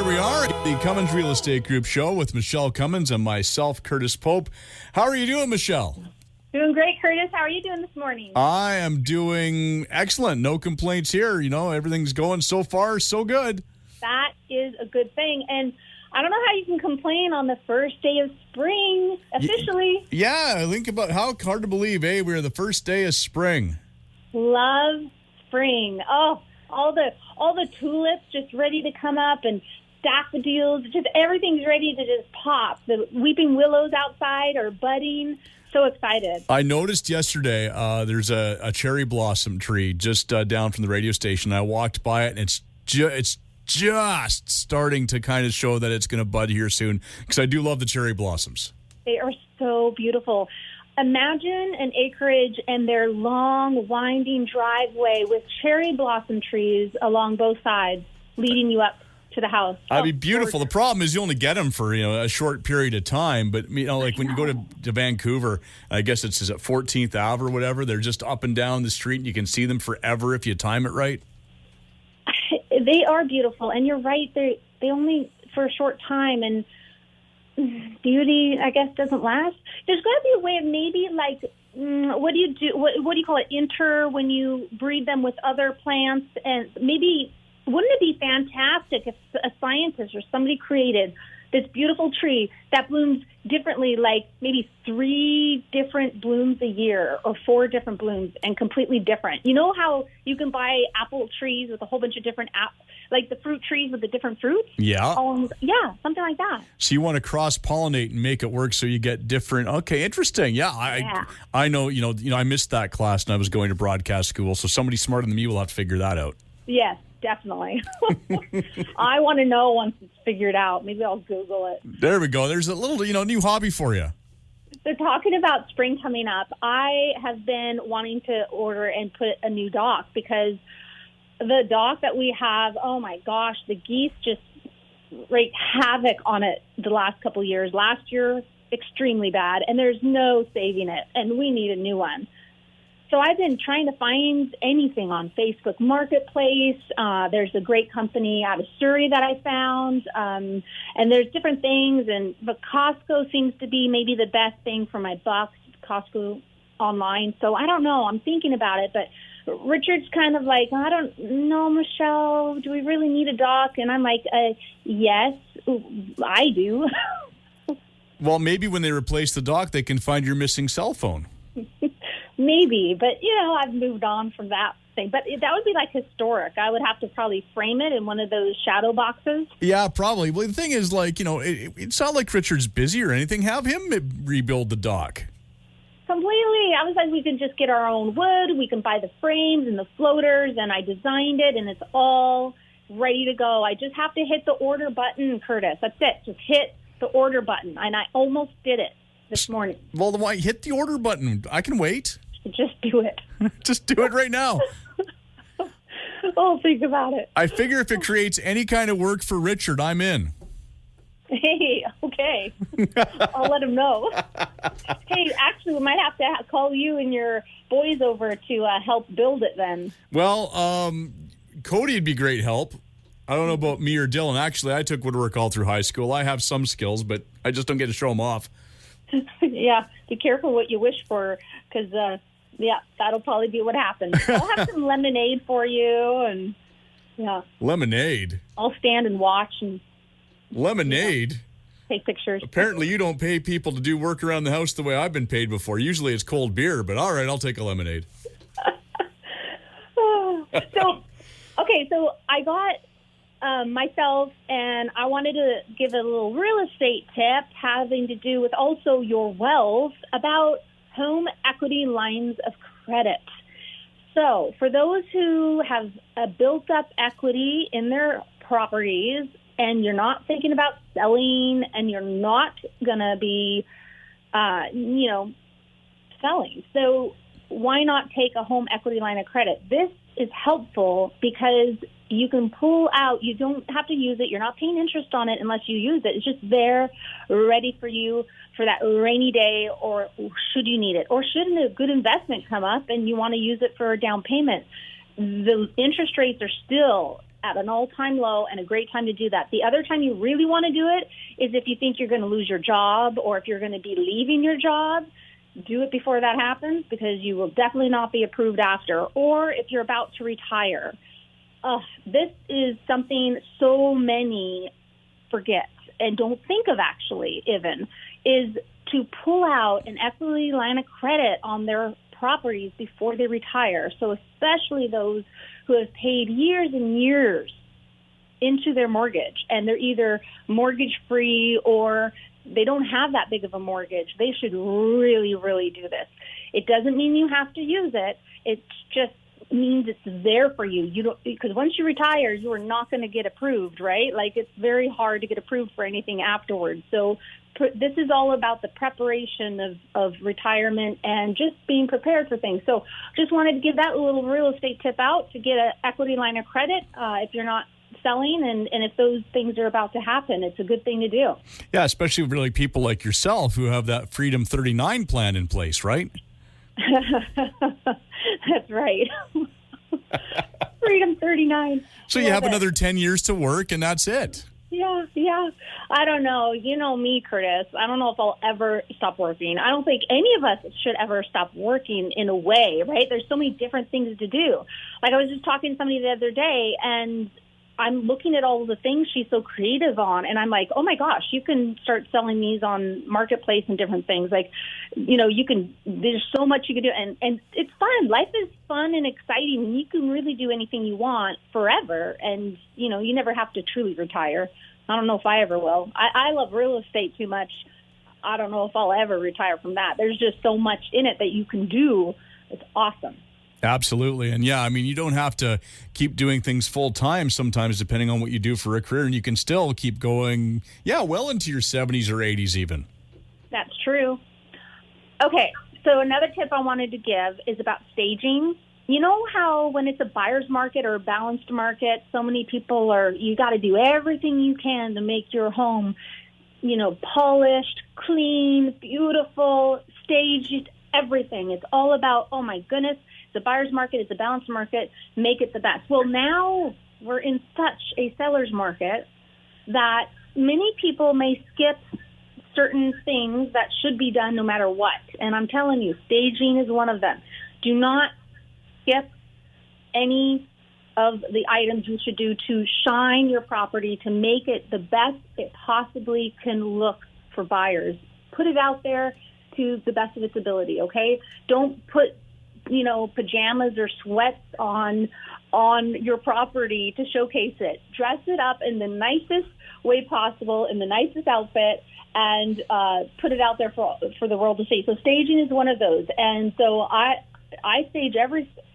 we are, the Cummins Real Estate Group show with Michele Cummins and myself, Curtis Pope. How are you doing, Michele? Doing great, Curtis. How are you doing this morning? I am doing excellent. No complaints here. You know, everything's going so far, so good. That is a good thing. And I don't know how you can complain on the first day of spring, officially. Yeah, think about how hard to believe, we're the first day of spring. Love spring. Oh, all the tulips just ready to come up, and daffodils. Just everything's ready to just pop. The weeping willows outside are budding. So excited. I noticed yesterday there's a cherry blossom tree just down from the radio station. I walked by it, and it's just starting to kind of show that it's going to bud here soon, because I do love the cherry blossoms. They are so beautiful. Imagine an acreage and their long, winding driveway with cherry blossom trees along both sides leading you up to the house. That'd be beautiful. The problem is you only get them for a short period of time. But like when you go to Vancouver, I guess it's at 14th Ave or whatever. They're just up and down the street, and you can see them forever if you time it right. They are beautiful, and you're right. They only for a short time, and beauty, I guess, doesn't last. There's got to be a way of maybe like, what do you do? What do you call it? When you breed them with other plants, and maybe. Wouldn't it be fantastic if a scientist or somebody created this beautiful tree that blooms differently, like maybe 3 different blooms a year or 4 different blooms and completely different? You know how you can buy apple trees with a whole bunch of different like the fruit trees with the different fruits? Yeah. Yeah, something like that. So you want to cross-pollinate and make it work so you get different. Okay, interesting. Yeah, I know, I missed that class and I was going to broadcast school, so somebody smarter than me will have to figure that out. Yes. Definitely. I want to know once it's figured out. Maybe I'll Google it. There we go. There's a little, new hobby for you. So talking about spring coming up, I have been wanting to order and put a new dock, because the dock that we have, oh my gosh, the geese just wreaked havoc on it the last couple of years. Last year, extremely bad, and there's no saving it, and we need a new one. So I've been trying to find anything on Facebook Marketplace. There's a great company out of Surrey that I found, and there's different things. But Costco seems to be maybe the best thing for my bucks, Costco online. So I don't know. I'm thinking about it. But Richard's kind of like, I don't know, Michele, do we really need a dock? And I'm like, yes, I do. Well, maybe when they replace the dock, they can find your missing cell phone. Maybe, but, I've moved on from that thing. But that would be, like, historic. I would have to probably frame it in one of those shadow boxes. Yeah, probably. Well, the thing is, it's not like Richard's busy or anything. Have him rebuild the dock. Completely. I was like, we can just get our own wood. We can buy the frames and the floaters, and I designed it, and it's all ready to go. I just have to hit the order button, Curtis. That's it. Just hit the order button, and I almost did it this morning. Well, then why hit the order button? I can wait. Just do it. Just do it right now. Oh, think about it. I figure if it creates any kind of work for Richard, I'm in. Hey, okay. I'll let him know. Hey, actually, we might have to call you and your boys over to help build it then. Well, Cody'd be great help. I don't know about me or Dylan. Actually, I took woodwork all through high school. I have some skills, but I just don't get to show them off. Yeah, be careful what you wish for, because, that'll probably be what happens. I'll have some lemonade for you, and, Lemonade? I'll stand and watch and... Lemonade? Take pictures. Apparently you don't pay people to do work around the house the way I've been paid before. Usually it's cold beer, but all right, I'll take a lemonade. So I got myself, and I wanted to give a little real estate tip having to do with also your wealth about home equity lines of credit. So for those who have built up equity in their properties, and you're not thinking about selling, and you're not going to be, selling. So why not take a home equity line of credit? This is helpful because you can pull out. You don't have to use it. You're not paying interest on it unless you use it. It's just there, ready for you for that rainy day, or should you need it. Or should a good investment come up and you want to use it for a down payment. The interest rates are still at an all-time low and a great time to do that. The other time you really want to do it is if you think you're going to lose your job or if you're going to be leaving your job. Do it before that happens because you will definitely not be approved after. Or if you're about to retire. This is something so many forget and don't think of actually even, is to pull out an equity line of credit on their properties before they retire. So especially those who have paid years and years into their mortgage and they're either mortgage free or they don't have that big of a mortgage. They should really, really do this. It doesn't mean you have to use it. It just means it's there for you. You don't, because once you retire, you are not going to get approved, right? Like it's very hard to get approved for anything afterwards. So this is all about the preparation of retirement and just being prepared for things. So just wanted to give that little real estate tip out to get an equity line of credit if you're not selling and if those things are about to happen. It's a good thing to do. Yeah, especially with really people like yourself who have that Freedom 39 plan in place, right? That's right. Freedom 39. So you have another 10 years to work and that's it. Yeah. I don't know. You know me, Curtis. I don't know if I'll ever stop working. I don't think any of us should ever stop working in a way, right? There's so many different things to do. Like I was just talking to somebody the other day and I'm looking at all of the things she's so creative on, and I'm like, oh my gosh, you can start selling these on Marketplace and different things. Like, you know, there's so much you can do, and it's fun. Life is fun and exciting, and you can really do anything you want forever, and, you know, you never have to truly retire. I don't know if I ever will. I love real estate too much. I don't know if I'll ever retire from that. There's just so much in it that you can do. It's awesome. Absolutely. And yeah, I mean, you don't have to keep doing things full time sometimes, depending on what you do for a career, and you can still keep going, well into your 70s or 80s even. That's true. Okay, so another tip I wanted to give is about staging. You know how when it's a buyer's market or a balanced market, so many people you got to do everything you can to make your home, you know, polished, clean, beautiful, staged, everything. It's all about, oh my goodness, it's a buyer's market, it's a balanced market, make it the best. Well, now we're in such a seller's market that many people may skip certain things that should be done no matter what. And I'm telling you, staging is one of them. Do not skip any of the items you should do to shine your property, to make it the best it possibly can look for buyers. Put it out there to the best of its ability, okay? Don't put, you know, pajamas or sweats on your property to showcase it. Dress it up in the nicest way possible, in the nicest outfit, and put it out there for the world to see. So staging is one of those. And so I stage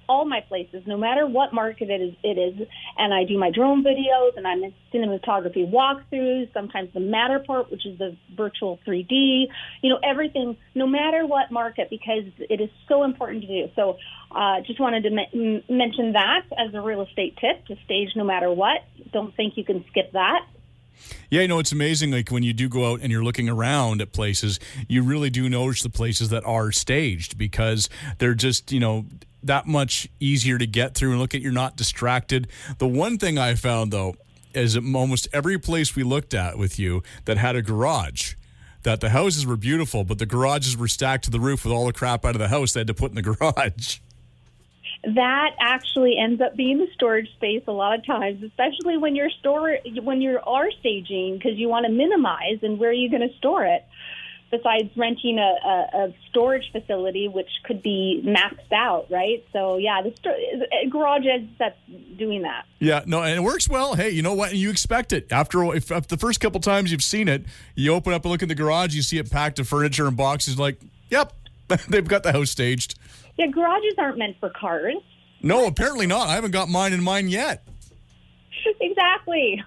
all my places, no matter what market it is, and I do my drone videos, and I'm in cinematography walkthroughs, sometimes the Matterport, which is the virtual 3D, you know, everything, no matter what market, because it is so important to do. So just wanted to mention that as a real estate tip, to stage no matter what. Don't think you can skip that. Yeah, you know, it's amazing, like when you do go out and you're looking around at places, you really do notice the places that are staged because they're just, you know, that much easier to get through and look at. You're not distracted. The one thing I found, though, is that almost every place we looked at with you that had a garage, that the houses were beautiful, but the garages were stacked to the roof with all the crap out of the house they had to put in the garage. That actually ends up being the storage space a lot of times, especially when you are staging, because you want to minimize and where are you going to store it, besides renting a storage facility, which could be maxed out, right? So, yeah, the garage ends up doing that. Yeah, no, and it works well. Hey, you know what? You expect it. If the first couple times you've seen it, you open up and look in the garage, you see it packed of furniture and boxes, like, yep, they've got the house staged. Yeah, garages aren't meant for cars. No, apparently not. I haven't got mine in mine yet. Exactly.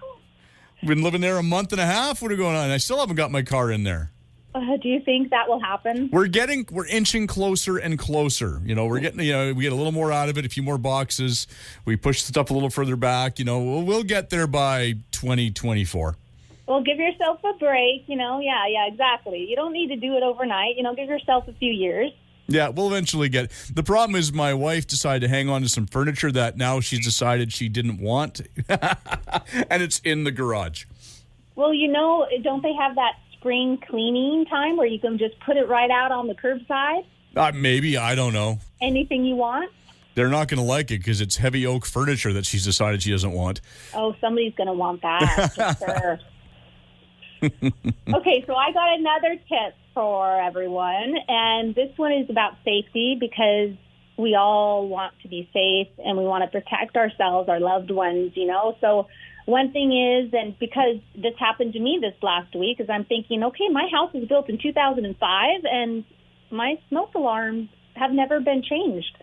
Been living there a month and a half. What are going on? I still haven't got my car in there. Do you think that will happen? We're inching closer and closer. You know, we get a little more out of it, a few more boxes. We push the stuff a little further back. You know, we'll get there by 2024. Well, give yourself a break. You know, yeah, exactly. You don't need to do it overnight. You know, give yourself a few years. Yeah, we'll eventually get it. The problem is my wife decided to hang on to some furniture that now she's decided she didn't want, and it's in the garage. Well, don't they have that spring cleaning time where you can just put it right out on the curbside? Maybe, I don't know. Anything you want? They're not going to like it because it's heavy oak furniture that she's decided she doesn't want. Oh, somebody's going to want that, for sure. Okay, so I got another tip for everyone, and this one is about safety because we all want to be safe and we want to protect ourselves, our loved ones, So one thing is, and because this happened to me this last week, is I'm thinking, okay, my house was built in 2005 and my smoke alarms have never been changed.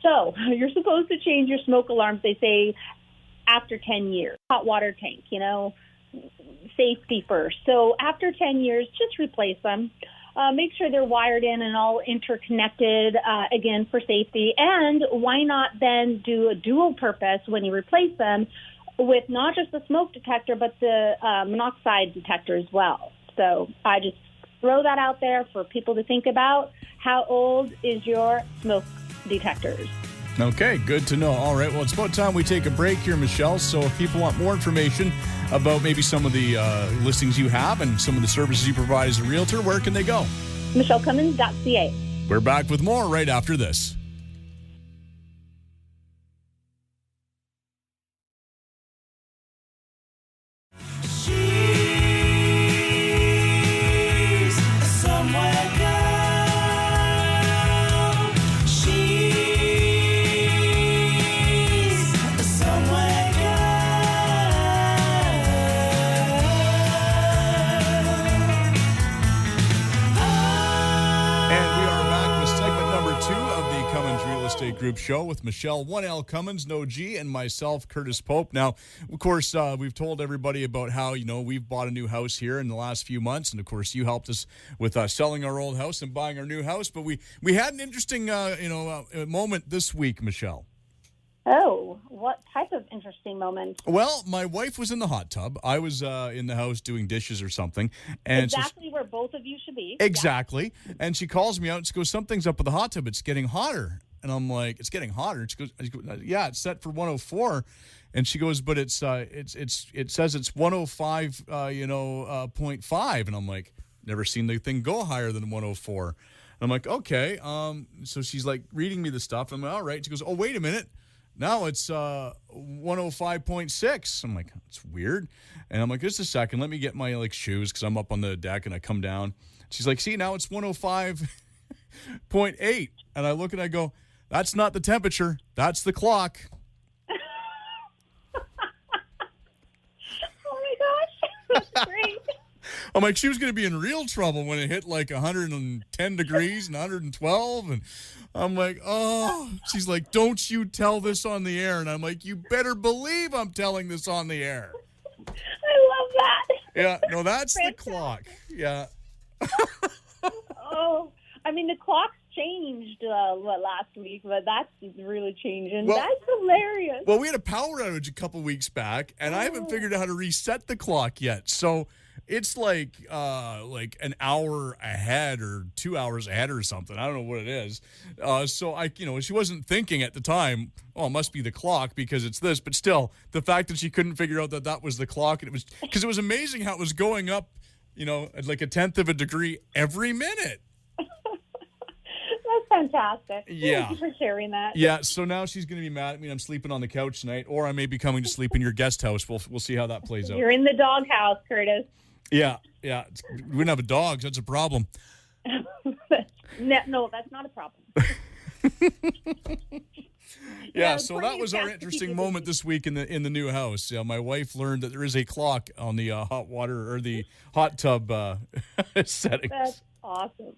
So you're supposed to change your smoke alarms, they say, after 10 years. Hot water tank, safety first. So after 10 years, just replace them. Make sure they're wired in and all interconnected, again, for safety. And why not then do a dual purpose when you replace them with not just the smoke detector, but the monoxide detector as well. So I just throw that out there for people to think about. How old is your smoke detectors? Okay, good to know. All right, well, it's about time we take a break here, Michele. So if people want more information about maybe some of the listings you have and some of the services you provide as a realtor, where can they go? MicheleCummins.ca. We're back with more right after this. Group show with Michele, 1L Cummins, no G, and myself, Curtis Pope. Now, of course, we've told everybody about how, we've bought a new house here in the last few months, and of course, you helped us with selling our old house and buying our new house, but we had an interesting, moment this week, Michele. Oh, what type of interesting moment? Well, my wife was in the hot tub. I was in the house doing dishes or something. And exactly where both of you should be. Exactly. Yeah. And she calls me out and she goes, something's up with the hot tub. It's getting hotter. And I'm like, it's getting hotter. And she goes, yeah, it's set for 104. And she goes, but it says it's 105, 0.5. And I'm like, never seen the thing go higher than 104. And I'm like, okay. So she's like reading me the stuff. I'm like, all right. She goes, oh, wait a minute. Now it's 105.6. I'm like, it's weird. And I'm like, just a second. Let me get my shoes because I'm up on the deck and I come down. She's like, see, now it's 105.8. And I look and I go, that's not the temperature. That's the clock. Oh my gosh. That's great. I'm like, she was going to be in real trouble when it hit 110 degrees and 112. And I'm like, oh, she's like, don't you tell this on the air. And I'm like, you better believe I'm telling this on the air. I love that. Yeah, no, that's the clock. Yeah. Oh, I mean, the clock's changed last week, but that's really changing. Well, that's hilarious. Well, we had a power outage a couple weeks back, and I haven't figured out how to reset the clock yet. So it's like an hour ahead or 2 hours ahead or something. I don't know what it is. So she wasn't thinking at the time, oh, it must be the clock because it's this. But still, the fact that she couldn't figure out that was the clock, and it was because it was amazing how it was going up, at like a tenth of a degree every minute. That's fantastic. Yeah. Thank you for sharing that. Yeah, so now she's going to be mad at me and I'm sleeping on the couch tonight, or I may be coming to sleep in your guest house. We'll see how that plays out. You're in the doghouse, Curtis. Yeah. We wouldn't have a dog. That's a problem. No, that's not a problem. Yeah, so that was our interesting moment this week in the new house. My wife learned that there is a clock on the hot water or the hot tub settings. That's awesome.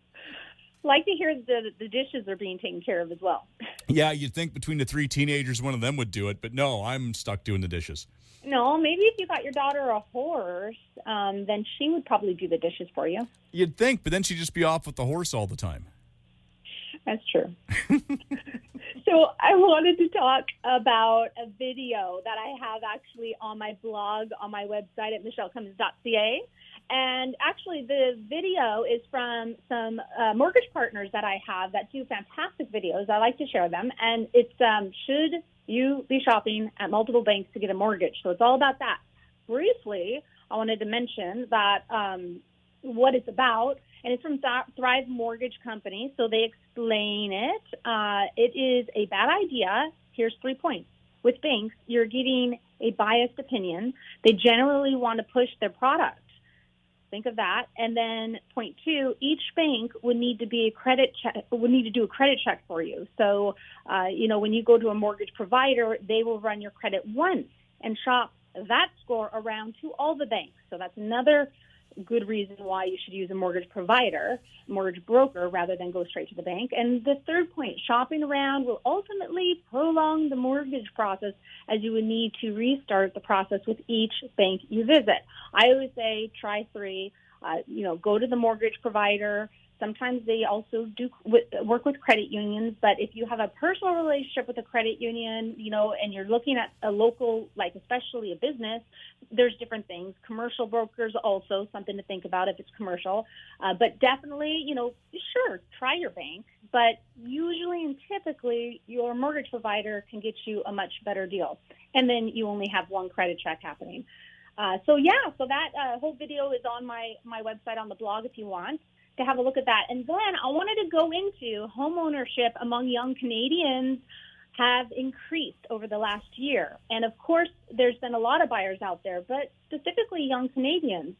Like to hear the dishes are being taken care of as well. Yeah, you'd think between the three teenagers, one of them would do it, but no, I'm stuck doing the dishes. No, maybe if you got your daughter a horse, then she would probably do the dishes for you. You'd think, but then she'd just be off with the horse all the time. That's true. So I wanted to talk about a video that I have actually on my blog, on my website at michelecummins.ca. And actually, the video is from some mortgage partners that I have that do fantastic videos. I like to share them. And it's should you be shopping at multiple banks to get a mortgage? So it's all about that. Briefly, I wanted to mention that what it's about, and it's from Thrive Mortgage Company. So they explain it. It is a bad idea. Here's 3 points. With banks, you're getting a biased opinion. They generally want to push their product. Think of that. And then point 2, each bank would need to be would need to do a credit check for you. So, when you go to a mortgage provider, they will run your credit once and shop that score around to all the banks. So that's another good reason why you should use a mortgage broker, rather than go straight to the bank. And the third point, shopping around will ultimately prolong the mortgage process, as you would need to restart the process with each bank you visit. I always say try 3, go to the mortgage provider. Sometimes they also do work with credit unions, but if you have a personal relationship with a credit union, and you're looking at a local, like especially a business, there's different things. Commercial brokers also something to think about if it's commercial, but definitely, sure, try your bank, but usually and typically your mortgage provider can get you a much better deal, and then you only have one credit check happening. So that whole video is on my website on the blog if you want to have a look at that. And then I wanted to go into home ownership among young Canadians have increased over the last year. And of course, there's been a lot of buyers out there, but specifically young Canadians.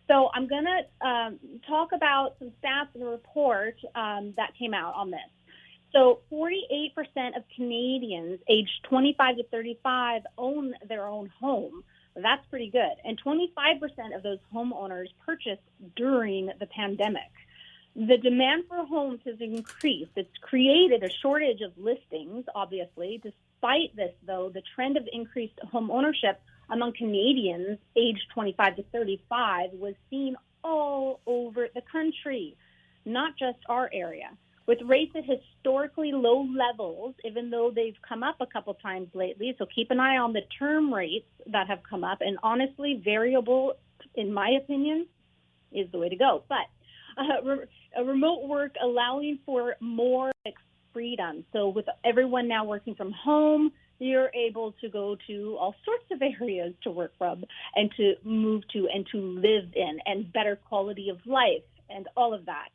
So I'm going to talk about some stats in a report that came out on this. So 48% of Canadians aged 25 to 35 own their own home. That's pretty good. And 25% of those homeowners purchased during the pandemic. The demand for homes has increased. It's created a shortage of listings, obviously. Despite this, though, the trend of increased home ownership among Canadians aged 25 to 35 was seen all over the country, not just our area. With rates at historically low levels, even though they've come up a couple times lately, so keep an eye on the term rates that have come up. And honestly, variable, in my opinion, is the way to go. But remote work allowing for more freedom. So with everyone now working from home, you're able to go to all sorts of areas to work from and to move to and to live in, and better quality of life and all of that.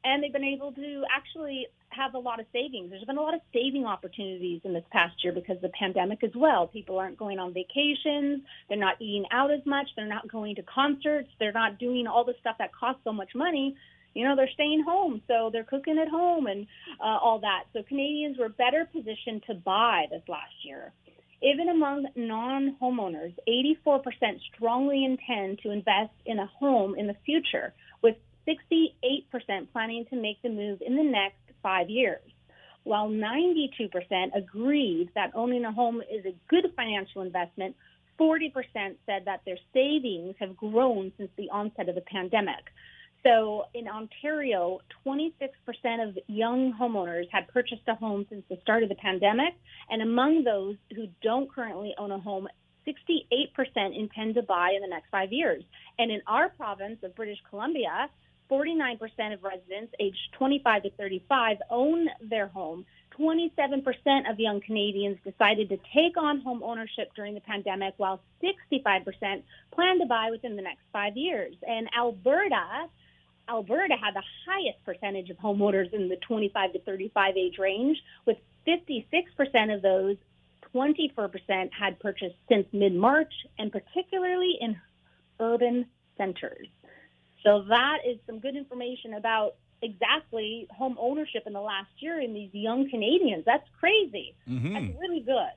And they've been able to actually have a lot of savings. There's been a lot of saving opportunities in this past year because of the pandemic as well. People aren't going on vacations. They're not eating out as much. They're not going to concerts. They're not doing all the stuff that costs so much money. They're staying home, so they're cooking at home and all that. So Canadians were better positioned to buy this last year. Even among non-homeowners, 84% strongly intend to invest in a home in the future, with 68% planning to make the move in the next 5 years, while 92% agreed that owning a home is a good financial investment. 40% said that their savings have grown since the onset of the pandemic. So in Ontario, 26% of young homeowners had purchased a home since the start of the pandemic, and among those who don't currently own a home, 68% intend to buy in the next 5 years. And in our province of British Columbia, 49% of residents aged 25 to 35 own their home. 27% of young Canadians decided to take on home ownership during the pandemic, while 65% plan to buy within the next 5 years. And Alberta had the highest percentage of homeowners in the 25 to 35 age range, with 56% of those, 24% had purchased since mid-March, and particularly in urban centers. So that is some good information about exactly home ownership in the last year in these young Canadians. That's crazy. Mm-hmm. That's really good.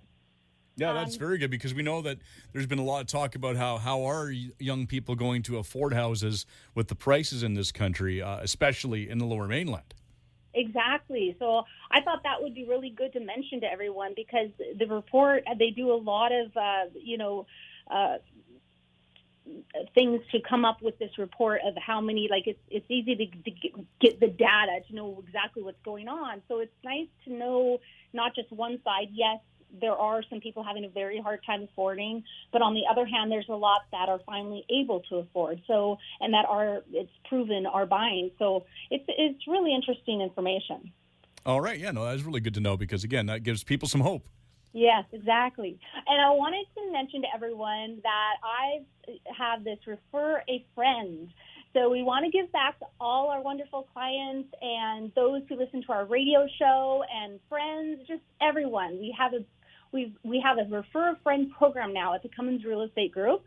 Yeah, that's very good, because we know that there's been a lot of talk about how are young people going to afford houses with the prices in this country, especially in the Lower Mainland. Exactly. So I thought that would be really good to mention to everyone, because the report, they do a lot of, things to come up with this report of how many, it's easy to get the data to know exactly what's going on. So it's nice to know not just one side. Yes, there are some people having a very hard time affording, but on the other hand, there's a lot that are finally able to afford. So, and that it's proven are buying. So it's really interesting information. All right. Yeah, no, that's really good to know because, again, that gives people some hope. Yes, exactly. And I wanted to mention to everyone that I have this refer a friend. So we want to give back to all our wonderful clients and those who listen to our radio show and friends, just everyone. We have a refer a friend program now at the Cummins Real Estate Group.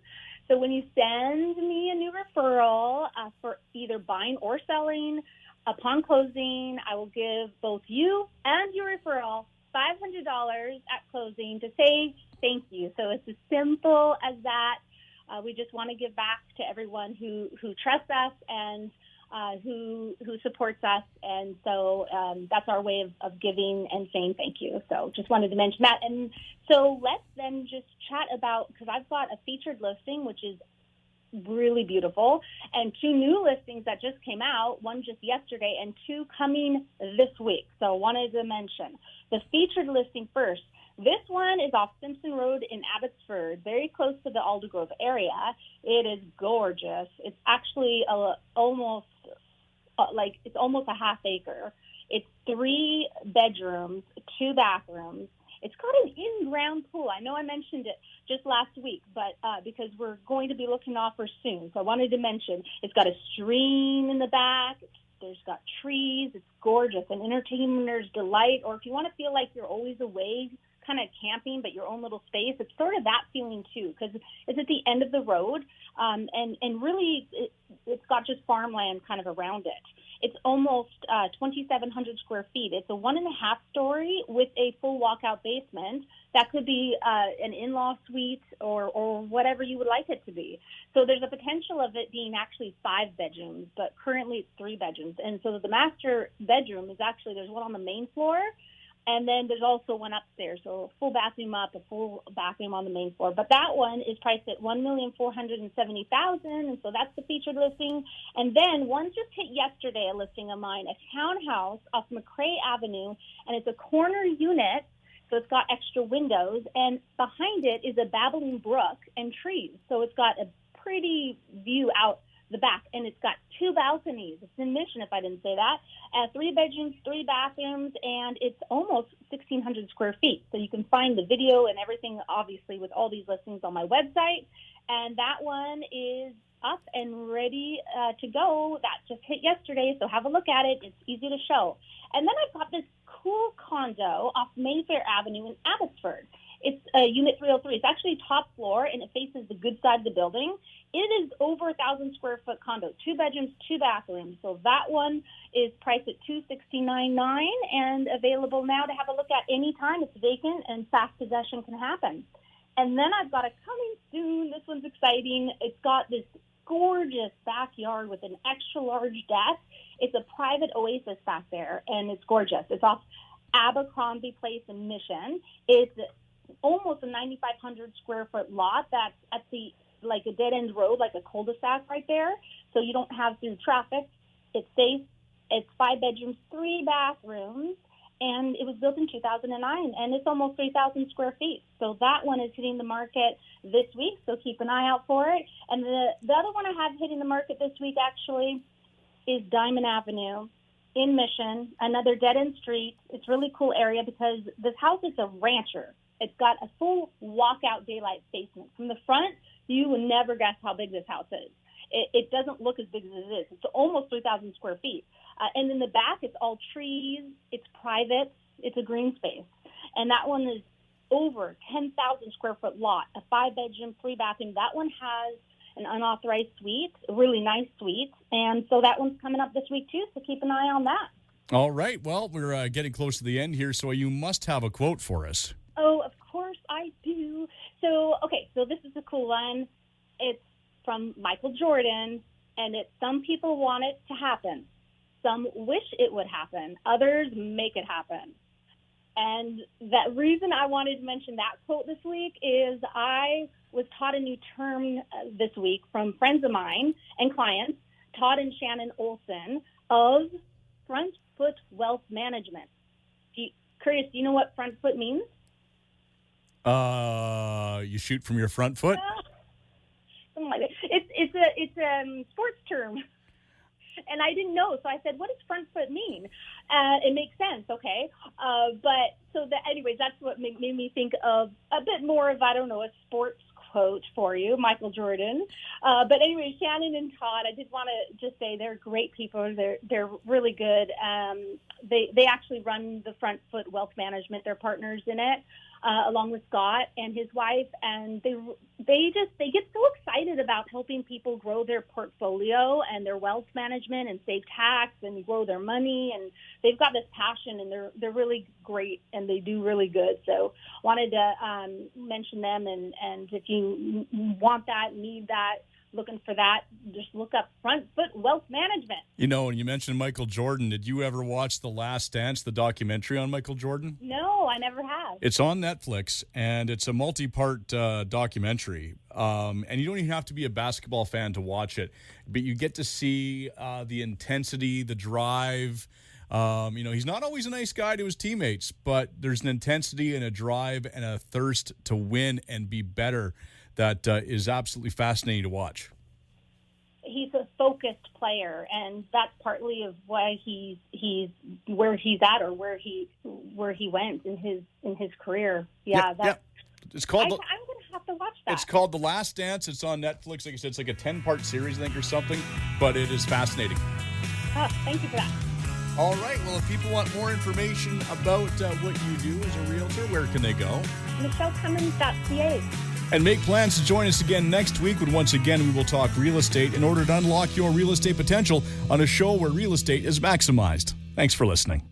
So when you send me a new referral for either buying or selling, upon closing, I will give both you and your referral $500 at closing to say thank you. So it's as simple as that. We just want to give back to everyone who trusts us and who supports us. And so that's our way of giving and saying thank you. So just wanted to mention that. And so let's then just chat about, because I've got a featured listing, which is really beautiful, and 2 new listings that just came out, one just yesterday and 2 coming this week. So wanted to mention the featured listing first. This one is off Simpson Road in Abbotsford, very close to the Aldergrove area. It is gorgeous. It's actually almost a half acre. It's 3 bedrooms, 2 bathrooms. It's got an in-ground pool. I know I mentioned it just last week, but because we're going to be looking to offer soon. So I wanted to mention it's got a stream in the back. There's got trees. It's gorgeous. An entertainer's delight. Or if you want to feel like you're always away, kind of camping, but your own little space, it's sort of that feeling too, because it's at the end of the road, and really it's got just farmland kind of around it. It's almost 2,700 square feet. It's a 1.5 story with a full walkout basement. That could be an in-law suite or whatever you would like it to be. So there's a potential of it being actually 5 bedrooms, but currently it's 3 bedrooms. And so the master bedroom is actually, there's one on the main floor, and then there's also one upstairs, so a full bathroom up, a full bathroom on the main floor. But that one is priced at $1,470,000, and so that's the featured listing. And then one just hit yesterday, a listing of mine, a townhouse off McCrae Avenue, and it's a corner unit, so it's got extra windows, and behind it is a babbling brook and trees. So it's got a pretty view out the back, and it's got 2 balconies. It's in Mission, if I didn't say that. 3 bedrooms, 3 bathrooms, and it's almost 1,600 square feet. So you can find the video and everything, obviously, with all these listings on my website. And that one is up and ready to go. That just hit yesterday, so have a look at it. It's easy to show. And then I've got this cool condo off Mayfair Avenue in Abbotsford. It's Unit 303. It's actually top floor, and it faces the good side of the building. It is over 1,000 square foot condo, 2 bedrooms, 2 bathrooms. So that one is priced at $269,900 and available now to have a look at any time. It's vacant and fast possession can happen. And then I've got a coming soon. This one's exciting. It's got this gorgeous backyard with an extra large deck. It's a private oasis back there, and it's gorgeous. It's off Abercrombie Place in Mission. It's almost a 9,500 square foot lot that's at the like a dead end road, like a cul-de-sac right there. So you don't have through traffic. It's safe. It's 5 bedrooms, 3 bathrooms, and it was built in 2009, and it's almost 3,000 square feet. So that one is hitting the market this week. So keep an eye out for it. And the other one I have hitting the market this week actually is Diamond Avenue in Mission, another dead end street. It's a really cool area because this house is a rancher. It's got a full walkout daylight basement. From the front, you would never guess how big this house is. It doesn't look as big as it is. It's almost 3,000 square feet. And in the back, it's all trees. It's private. It's a green space. And that one is over 10,000 square foot lot, a 5 bedroom, 3 bathroom. That one has an unauthorized suite, a really nice suite. And so that one's coming up this week too. So keep an eye on that. All right. Well, we're getting close to the end here, so you must have a quote for us. Oh, of course I do. So this is a cool one. It's from Michael Jordan, and it's some people want it to happen. Some wish it would happen. Others make it happen. And the reason I wanted to mention that quote this week is I was taught a new term this week from friends of mine and clients, Todd and Shannon Olson, of front foot wealth management. Curious, do you know what front foot means? You shoot from your front foot? Something like that. It's a sports term. And I didn't know, so I said, "What does front foot mean?" It makes sense, okay. Anyways, that's what made me think of a bit more of, I don't know, a sports quote for you, Michael Jordan. But anyway, Shannon and Todd, I did want to just say they're great people. They're really good. They actually run the Front Foot Wealth Management. They're partners in it, along with Scott and his wife, and they get so excited about helping people grow their portfolio and their wealth management and save tax and grow their money, and they've got this passion, and they're really great, and they do really good. So wanted to mention them, and if you want that, need that, looking for that, just look up Front Foot Wealth Management. You know, when you mentioned Michael Jordan, did you ever watch The Last Dance, the documentary on Michael Jordan? No, I never have. It's on Netflix, and it's a multi-part documentary. And you don't even have to be a basketball fan to watch it, but you get to see the intensity, the drive. He's not always a nice guy to his teammates, but there's an intensity and a drive and a thirst to win and be better that is absolutely fascinating to watch. He's a focused player, and that's partly of why he's where he's at, or where he went in his career. Yeah. It's called. I'm going to have to watch that. It's called The Last Dance. It's on Netflix. Like I said, it's like a 10-part series, I think, or something. But it is fascinating. Oh, thank you for that. All right. Well, if people want more information about what you do as a realtor, where can they go? MichelleCummins.ca. And make plans to join us again next week when once again we will talk real estate in order to unlock your real estate potential on a show where real estate is maximized. Thanks for listening.